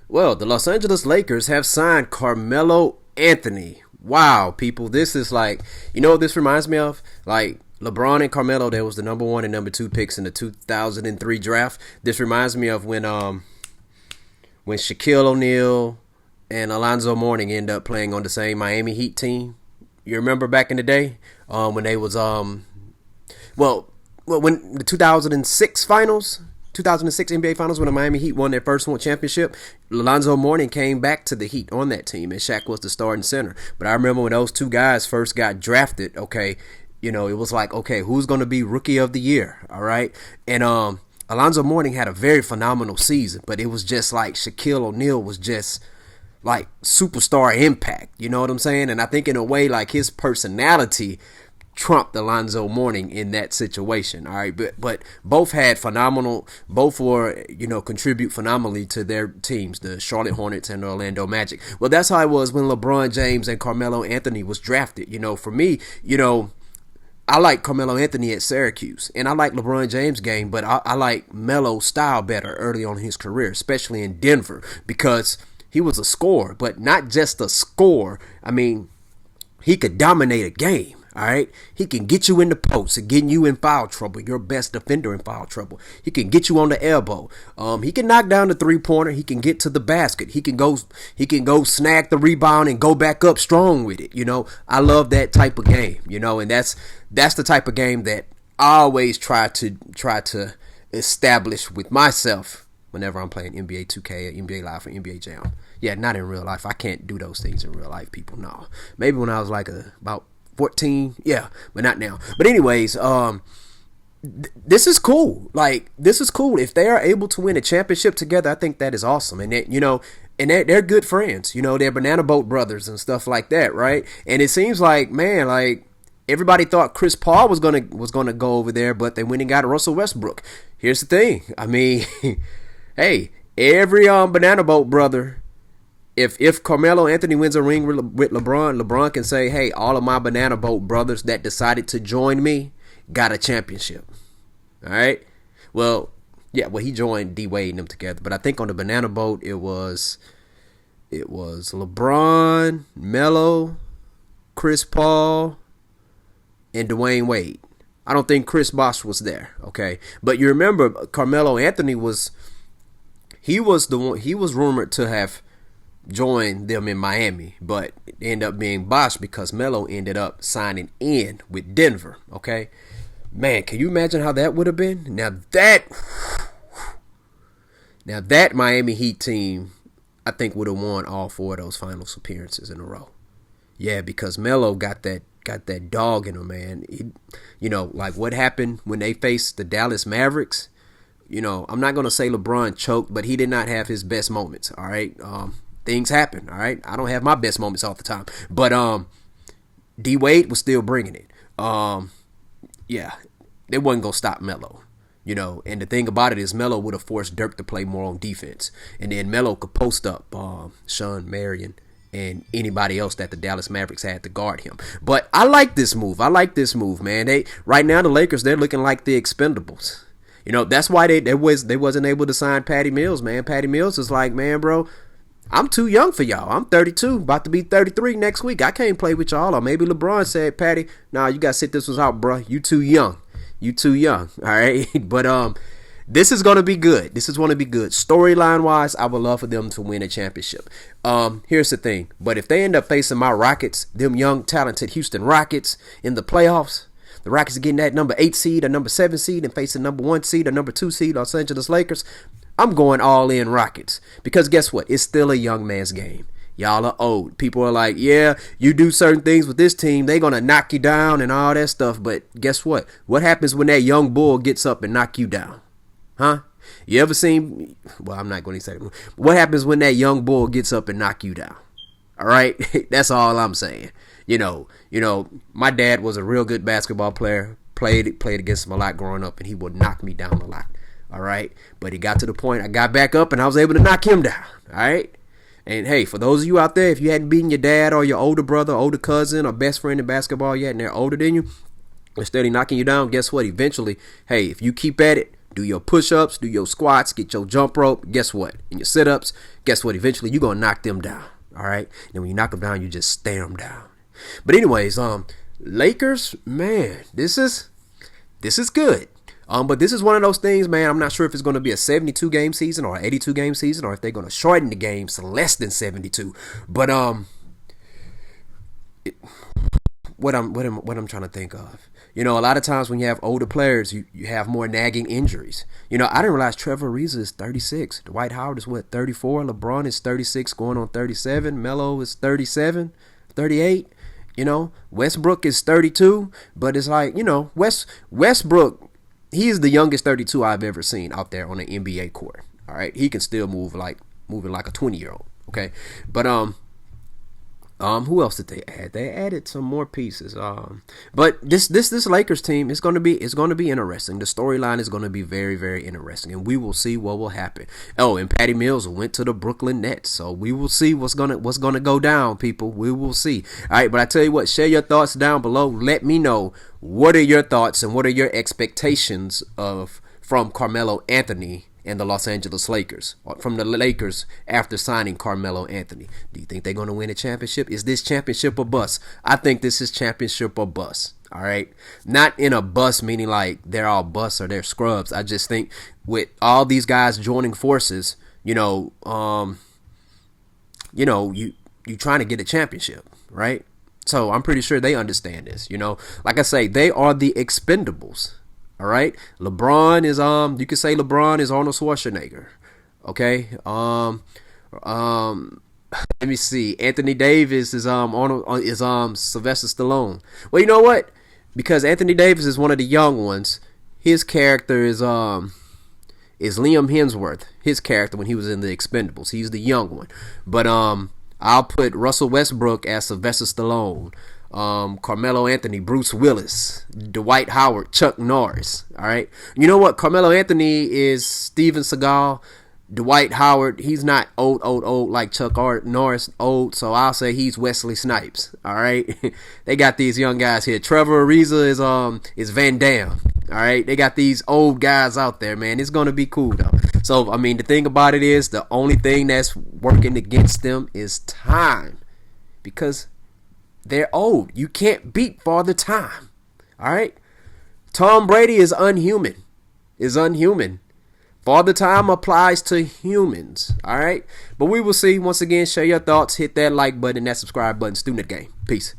Well, the Los Angeles Lakers have signed Carmelo Anthony. Wow, people, this is like, you know what this reminds me of? Like LeBron and Carmelo, there was the number one and number two picks in the 2003 draft. This reminds me of when Shaquille O'Neal and Alonzo Mourning end up playing on the same Miami Heat team. You remember back in the day when they was when the 2006 NBA Finals when the Miami Heat won their first one championship, Alonzo Mourning came back to the Heat on that team, and Shaq was the starting center. But I remember when those two guys first got drafted, okay, you know, it was like, okay, who's going to be Rookie of the Year, all right? And Alonzo Mourning had a very phenomenal season, but it was just like Shaquille O'Neal was just like superstar impact, you know what I'm saying? And I think in a way, like his personality trumped Alonzo Mourning in that situation. All right, but both had phenomenal, both were, you know, contribute phenomenally to their teams, the Charlotte Hornets and the Orlando Magic. Well, that's how it was when LeBron James and Carmelo Anthony was drafted. You know, for me, you know, I like Carmelo Anthony at Syracuse, and I like LeBron James' game, but I like Melo's style better early on in his career, especially in Denver, because he was a scorer, but not just a scorer. I mean, he could dominate a game. All right, he can get you in the post and get you in foul trouble. Your best defender in foul trouble. He can get you on the elbow. He can knock down the 3-pointer. He can get to the basket. He can go snag the rebound and go back up strong with it. You know, I love that type of game. You know, and that's the type of game that I always try to establish with myself whenever I'm playing NBA 2K or NBA Live or NBA Jam. Yeah, not in real life. I can't do those things in real life, people. No, maybe when I was like about 14, yeah, but not now. But anyways, this is cool. Like, this is cool. If they are able to win a championship together, I think that is awesome. And that, you know, and they're good friends. You know, they're banana boat brothers and stuff like that, right? And it seems like, man, like everybody thought Chris Paul was gonna go over there, but they went and got Russell Westbrook. Here's the thing. I mean, hey, every banana boat brother. If Carmelo Anthony wins a ring with LeBron, LeBron can say, hey, all of my banana boat brothers that decided to join me got a championship. All right? Well, yeah, he joined D-Wade and them together. But I think on the banana boat, it was LeBron, Melo, Chris Paul, and Dwayne Wade. I don't think Chris Bosh was there, okay? But you remember Carmelo Anthony was rumored to have joined them in Miami, but it ended up being Bosh because Melo ended up signing in with Denver. Okay, man, can you imagine how that would have been? Now that Miami Heat team, I think would have won all 4 of those finals appearances in a row. Yeah, because Melo got that dog in him, man. You know, like what happened when they faced the Dallas Mavericks. You know, I'm not gonna say LeBron choked, but he did not have his best moments. All right. Things happen, all right? I don't have my best moments all the time. But D-Wade was still bringing it. Yeah, they wasn't going to stop Melo, you know. And the thing about it is Melo would have forced Dirk to play more on defense. And then Melo could post up Sean Marion and anybody else that the Dallas Mavericks had to guard him. But I like this move. Man. Right now, the Lakers, they're looking like the Expendables. You know, that's why they wasn't able to sign Patty Mills, man. Patty Mills is like, man, bro, I'm too young for y'all. I'm 32, about to be 33 next week. I can't play with y'all. Or maybe LeBron said, Patty, nah, you got to sit this one out, bro. You too young. All right? But this is going to be good. Storyline-wise, I would love for them to win a championship. Here's the thing. But if they end up facing my Rockets, them young, talented Houston Rockets in the playoffs, the Rockets are getting that number 8 seed or number 7 seed and facing number 1 seed or number 2 seed Los Angeles Lakers, I'm going all in Rockets. Because guess what? It's still a young man's game. Y'all are old. People are like, yeah, you do certain things with this team, they're going to knock you down and all that stuff. But guess what? What happens when that young bull gets up and knock you down? Huh? You ever seen, well, I'm not going to say it. What happens when that young bull gets up and knock you down? All right? That's all I'm saying. You know, my dad was a real good basketball player. Played against him a lot growing up, and he would knock me down a lot. All right, but it got to the point I got back up and I was able to knock him down. All right, and hey, for those of you out there, if you hadn't beaten your dad or your older brother, older cousin, or best friend in basketball yet, and they're older than you, instead of knocking you down, guess what? Eventually, hey, if you keep at it, Do your push-ups, do your squats, get your jump rope. Guess what? And your sit-ups, guess what? Eventually, you're going to knock them down. All right? And when you knock them down, you just stare them down. But anyways, Lakers, man, this is good. But this is one of those things, man. I'm not sure if it's going to be a 72-game season or an 82-game season, or if they're going to shorten the games to less than 72. But what I'm trying to think of, a lot of times when you have older players, you have more nagging injuries. I didn't realize Trevor Ariza is 36. Dwight Howard is 34. LeBron is 36, going on 37. Melo is 37, 38. Westbrook is 32, but it's like, Westbrook, he is the youngest 32 I've ever seen out there on an NBA court. All right, he can still moving like a 20-year-old. Okay, but who else did they add? They added some more pieces. But this Lakers team is going to be interesting. The storyline is going to be very, very interesting, and we will see what will happen. Oh, and Patty Mills went to the Brooklyn Nets, so we will see what's gonna go down, people. We will see. All right, but I tell you what, share your thoughts down below. Let me know what are your thoughts and what are your expectations from Carmelo Anthony and the Los Angeles Lakers, from the Lakers after signing Carmelo Anthony. Do you think they're going to win a championship? Is this championship or bust? I think this is championship or bust. All right, not in a bust meaning like they're all busts or they're scrubs. I just think with all these guys joining forces, you trying to get a championship, right? So I'm pretty sure they understand this. Like I say, they are the expendables. All right, LeBron is you could say LeBron is Arnold Schwarzenegger. Okay, let me see. Anthony Davis is Sylvester Stallone. Well, you know what? Because Anthony Davis is one of the young ones, his character is Liam Hemsworth. His character when he was in the Expendables, he's the young one. But I'll put Russell Westbrook as Sylvester Stallone. Carmelo Anthony, Bruce Willis, Dwight Howard, Chuck Norris. All right, you know what? Carmelo Anthony is Steven Seagal. Dwight Howard, he's not old like Chuck Norris old, so I'll say he's Wesley Snipes. All right, they got these young guys here. Trevor Ariza is Van Damme. All right, they got these old guys out there, man. It's gonna be cool though. So I mean, the thing about it is, the only thing that's working against them is time, because they're old. You can't beat Father Time. All right? Tom Brady is unhuman. Father Time applies to humans. All right? But we will see. Once again, share your thoughts. Hit that like button and that subscribe button. Student Game. Peace.